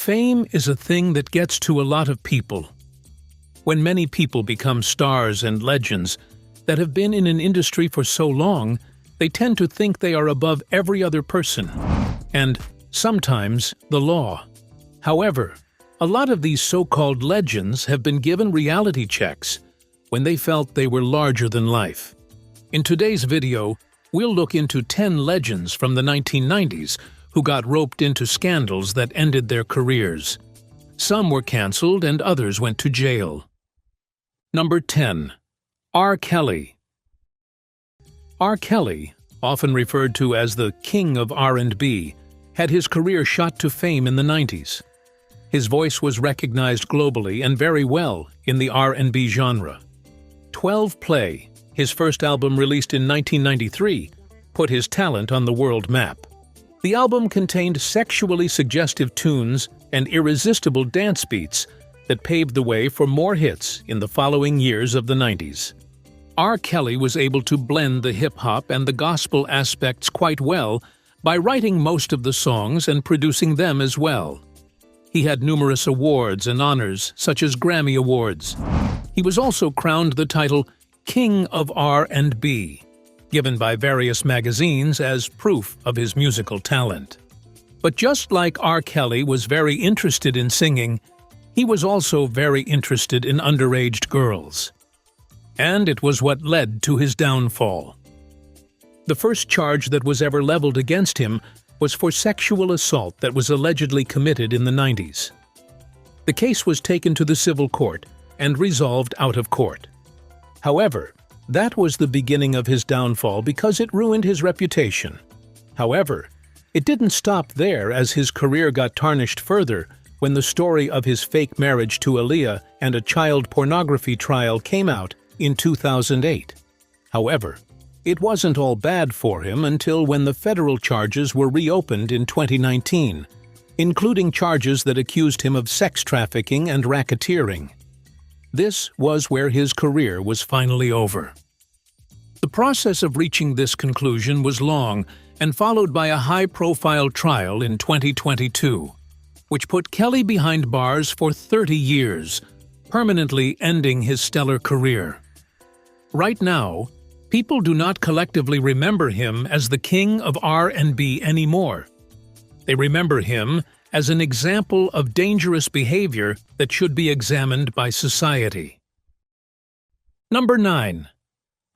Fame is a thing that gets to a lot of people. When many people become stars and legends that have been in an industry for so long, they tend to think they are above every other person, and sometimes the law. However, a lot of these so-called legends have been given reality checks when they felt they were larger than life. In today's video, we'll look into 10 legends from the 1990s who got roped into scandals that ended their careers. Some were cancelled and others went to jail. Number 10. R. Kelly. R. Kelly, often referred to as the king of R&B, had his career shot to fame in the 90s. His voice was recognized globally and very well in the R&B genre. 12 Play, his first album released in 1993, put his talent on the world map. The album contained sexually suggestive tunes and irresistible dance beats that paved the way for more hits in the following years of the 90s. R. Kelly was able to blend the hip-hop and the gospel aspects quite well by writing most of the songs and producing them as well. He had numerous awards and honors, such as Grammy Awards. He was also crowned the title King of R&B, given by various magazines as proof of his musical talent. But just like R. Kelly was very interested in singing, he was also very interested in underage girls. And it was what led to his downfall. The first charge that was ever leveled against him was for sexual assault that was allegedly committed in the 90s. The case was taken to the civil court and resolved out of court. However, that was the beginning of his downfall because it ruined his reputation. However, it didn't stop there as his career got tarnished further when the story of his fake marriage to Aaliyah and a child pornography trial came out in 2008. However, it wasn't all bad for him until when the federal charges were reopened in 2019, including charges that accused him of sex trafficking and racketeering. This was where his career was finally over. The process of reaching this conclusion was long and followed by a high-profile trial in 2022, which put Kelly behind bars for 30 years, permanently ending his stellar career. Right now, people do not collectively remember him as the king of R&B anymore. They remember him as an example of dangerous behavior that should be examined by society. Number 9.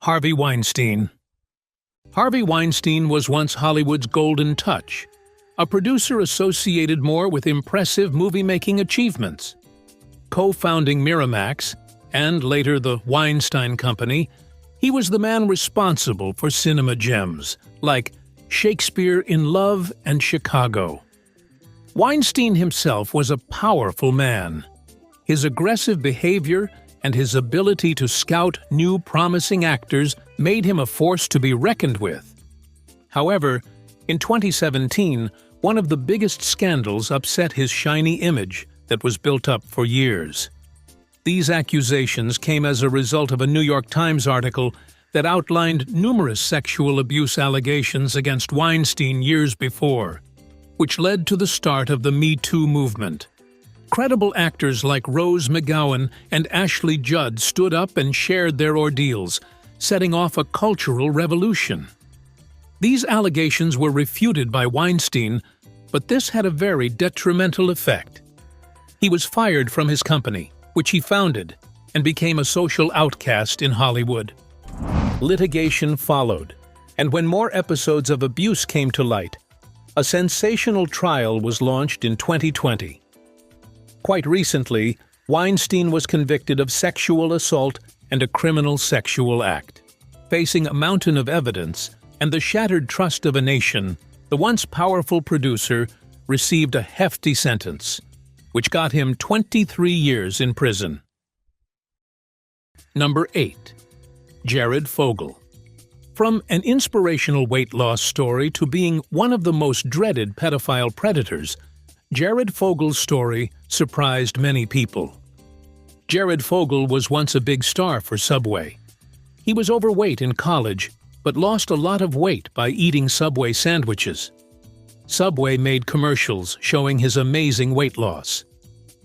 Harvey Weinstein. Harvey Weinstein was once Hollywood's golden touch, a producer associated more with impressive movie-making achievements. Co-founding Miramax, and later the Weinstein Company, he was the man responsible for cinema gems like Shakespeare in Love and Chicago. Weinstein himself was a powerful man. His aggressive behavior and his ability to scout new promising actors made him a force to be reckoned with. However, in 2017, one of the biggest scandals upset his shiny image that was built up for years. These accusations came as a result of a New York Times article that outlined numerous sexual abuse allegations against Weinstein years before, which led to the start of the Me Too movement. Credible actors like Rose McGowan and Ashley Judd stood up and shared their ordeals, setting off a cultural revolution. These allegations were refuted by Weinstein, but this had a very detrimental effect. He was fired from his company, which he founded, and became a social outcast in Hollywood. Litigation followed, and when more episodes of abuse came to light, a sensational trial was launched in 2020. Quite recently, Weinstein was convicted of sexual assault and a criminal sexual act. Facing a mountain of evidence and the shattered trust of a nation, the once powerful producer received a hefty sentence, which got him 23 years in prison. Number 8. Jared Fogle. From an inspirational weight loss story to being one of the most dreaded pedophile predators, Jared Fogle's story surprised many people. Jared Fogle was once a big star for Subway. He was overweight in college, but lost a lot of weight by eating Subway sandwiches. Subway made commercials showing his amazing weight loss.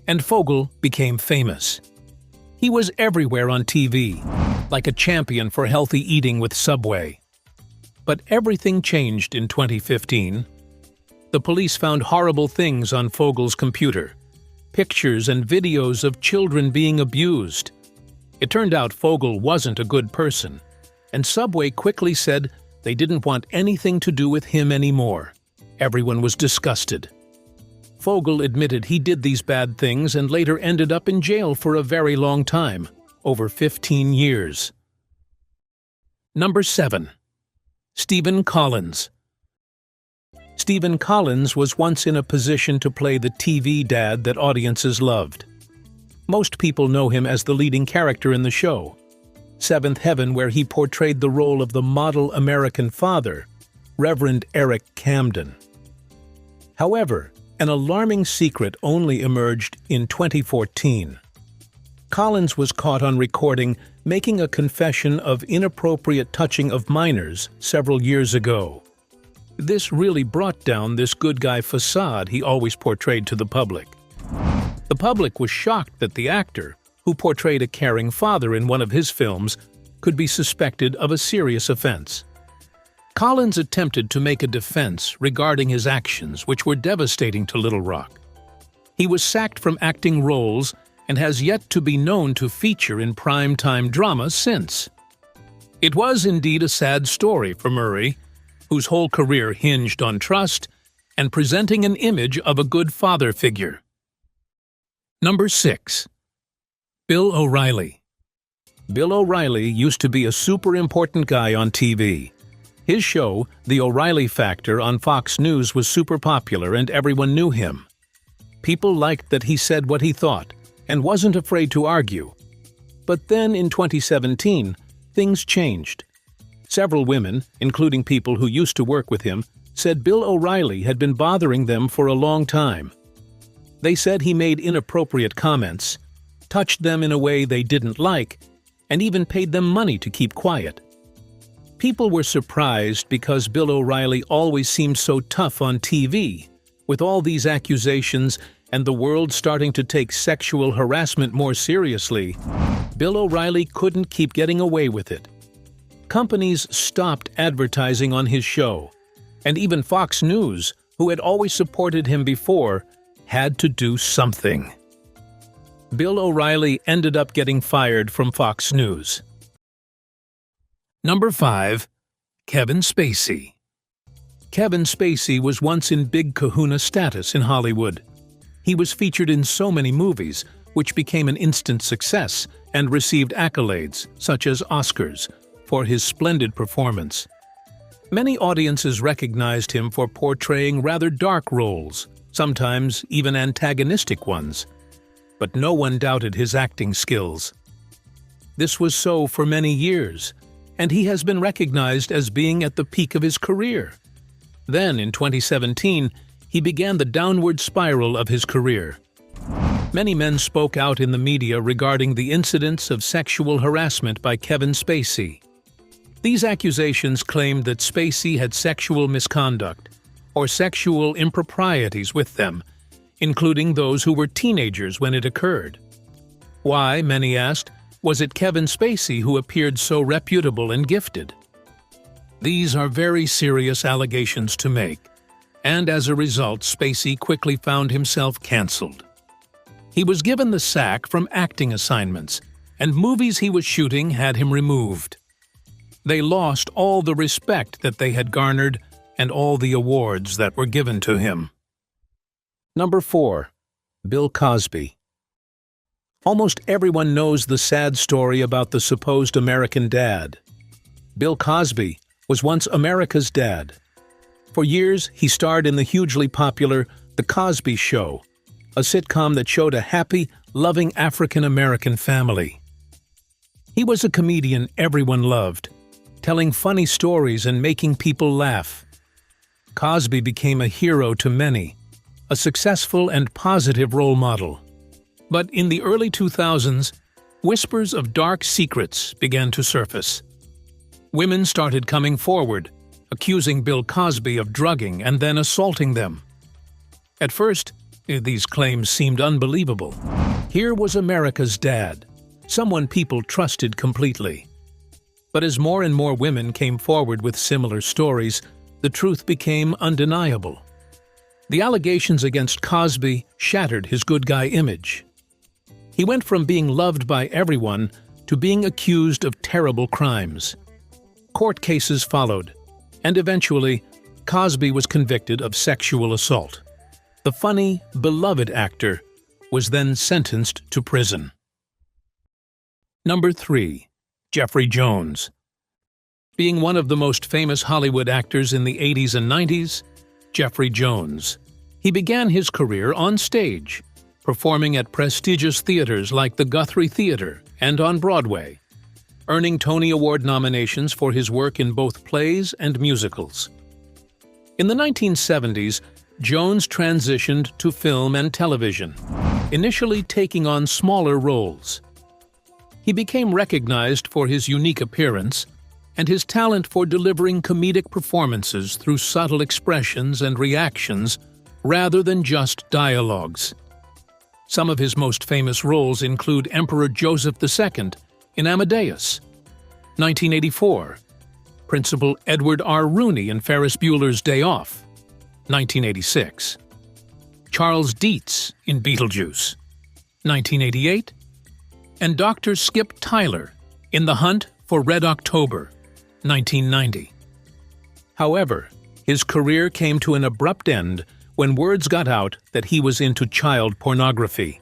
And Fogel became famous. He was everywhere on TV, like a champion for healthy eating with Subway. But everything changed in 2015. The police found horrible things on Fogel's computer, pictures and videos of children being abused. It turned out Fogel wasn't a good person, and Subway quickly said they didn't want anything to do with him anymore. Everyone was disgusted. Fogel admitted he did these bad things and later ended up in jail for a very long time, over 15 years. Number 7. Stephen Collins. Stephen Collins was once in a position to play the TV dad that audiences loved. Most people know him as the leading character in the show, Seventh Heaven, where he portrayed the role of the model American father, Reverend Eric Camden. However, an alarming secret only emerged in 2014. Collins was caught on recording making a confession of inappropriate touching of minors several years ago. This really brought down this good guy facade he always portrayed to the public. The public was shocked that the actor, who portrayed a caring father in one of his films, could be suspected of a serious offense. Collins attempted to make a defense regarding his actions, which were devastating to Little Rock. He was sacked from acting roles and has yet to be known to feature in prime-time drama since. It was indeed a sad story for Murray, whose whole career hinged on trust and presenting an image of a good father figure. Number 6. Bill O'Reilly. Bill O'Reilly used to be a super important guy on TV. His show, The O'Reilly Factor, on Fox News was super popular and everyone knew him. People liked that he said what he thought and wasn't afraid to argue. But then in 2017, things changed. Several women, including people who used to work with him, said Bill O'Reilly had been bothering them for a long time. They said he made inappropriate comments, touched them in a way they didn't like, and even paid them money to keep quiet. People were surprised because Bill O'Reilly always seemed so tough on TV. With all these accusations and the world starting to take sexual harassment more seriously, Bill O'Reilly couldn't keep getting away with it. Companies stopped advertising on his show, and even Fox News, who had always supported him before, had to do something. Bill O'Reilly ended up getting fired from Fox News. Number 5. Kevin Spacey. Kevin Spacey was once in big kahuna status in Hollywood. He was featured in so many movies, which became an instant success and received accolades, such as Oscars, for his splendid performance. Many audiences recognized him for portraying rather dark roles, sometimes even antagonistic ones. But no one doubted his acting skills. This was so for many years, and he has been recognized as being at the peak of his career. Then, in 2017, he began the downward spiral of his career. Many men spoke out in the media regarding the incidents of sexual harassment by Kevin Spacey. These accusations claimed that Spacey had sexual misconduct or sexual improprieties with them, including those who were teenagers when it occurred. Why, many asked, was it Kevin Spacey who appeared so reputable and gifted? These are very serious allegations to make, and as a result, Spacey quickly found himself canceled. He was given the sack from acting assignments, and movies he was shooting had him removed. They lost all the respect that they had garnered and all the awards that were given to him. Number 4. Bill Cosby. Almost everyone knows the sad story about the supposed American dad. Bill Cosby was once America's dad. For years, he starred in the hugely popular The Cosby Show, a sitcom that showed a happy, loving African-American family. He was a comedian everyone loved, telling funny stories and making people laugh. Cosby became a hero to many, a successful and positive role model. But in the early 2000s, whispers of dark secrets began to surface. Women started coming forward, accusing Bill Cosby of drugging and then assaulting them. At first, these claims seemed unbelievable. Here was America's dad, someone people trusted completely. But as more and more women came forward with similar stories, the truth became undeniable. The allegations against Cosby shattered his good guy image. He went from being loved by everyone to being accused of terrible crimes. Court cases followed, and eventually, Cosby was convicted of sexual assault. The funny, beloved actor was then sentenced to prison. Number 3. Jeffrey Jones. Being one of the most famous Hollywood actors in the 80s and 90s, Jeffrey Jones. He began his career on stage, performing at prestigious theaters like the Guthrie Theater and on Broadway, earning Tony Award nominations for his work in both plays and musicals. In the 1970s, Jones transitioned to film and television, initially taking on smaller roles. He became recognized for his unique appearance and his talent for delivering comedic performances through subtle expressions and reactions rather than just dialogues. Some of his most famous roles include Emperor Joseph II in Amadeus, 1984, Principal Edward R. Rooney in Ferris Bueller's Day Off, 1986, Charles Dietz in Beetlejuice, 1988, and Dr. Skip Tyler in The Hunt for Red October, 1990. However, his career came to an abrupt end when words got out that he was into child pornography.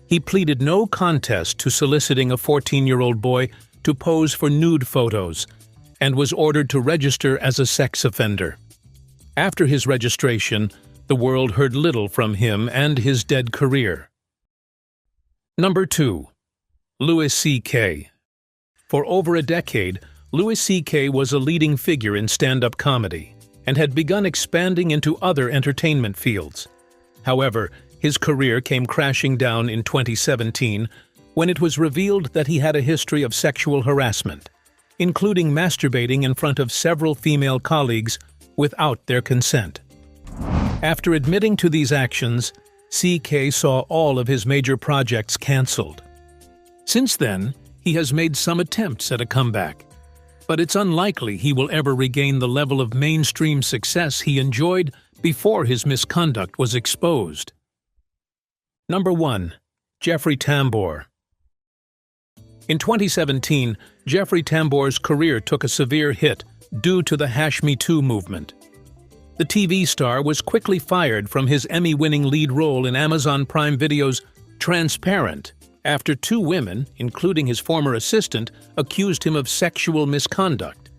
He pleaded no contest to soliciting a 14-year-old boy to pose for nude photos and was ordered to register as a sex offender. After his registration, the world heard little from him and his dead career. Number 2. Louis C.K. For over a decade, Louis C.K. was a leading figure in stand-up comedy and had begun expanding into other entertainment fields. However, his career came crashing down in 2017 when it was revealed that he had a history of sexual harassment, including masturbating in front of several female colleagues without their consent. After admitting to these actions, C.K. saw all of his major projects cancelled. Since then, he has made some attempts at a comeback, but it's unlikely he will ever regain the level of mainstream success he enjoyed before his misconduct was exposed. Number 1. Jeffrey Tambor. In 2017, Jeffrey Tambor's career took a severe hit due to the #MeToo movement. The TV star was quickly fired from his Emmy-winning lead role in Amazon Prime Video's Transparent after 2 women, including his former assistant, accused him of sexual misconduct.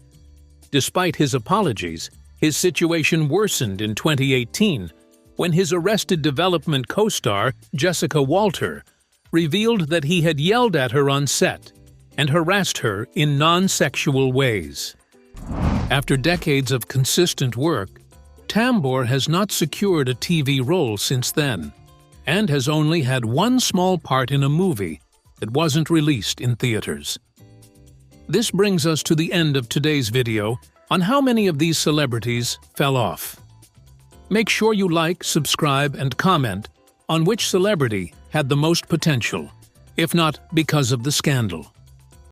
Despite his apologies, his situation worsened in 2018 when his Arrested Development co-star, Jessica Walter, revealed that he had yelled at her on set and harassed her in non-sexual ways. After decades of consistent work, Tambor has not secured a TV role since then, and has only had one small part in a movie that wasn't released in theaters. This brings us to the end of today's video on how many of these celebrities fell off. Make sure you like, subscribe, and comment on which celebrity had the most potential, if not because of the scandal.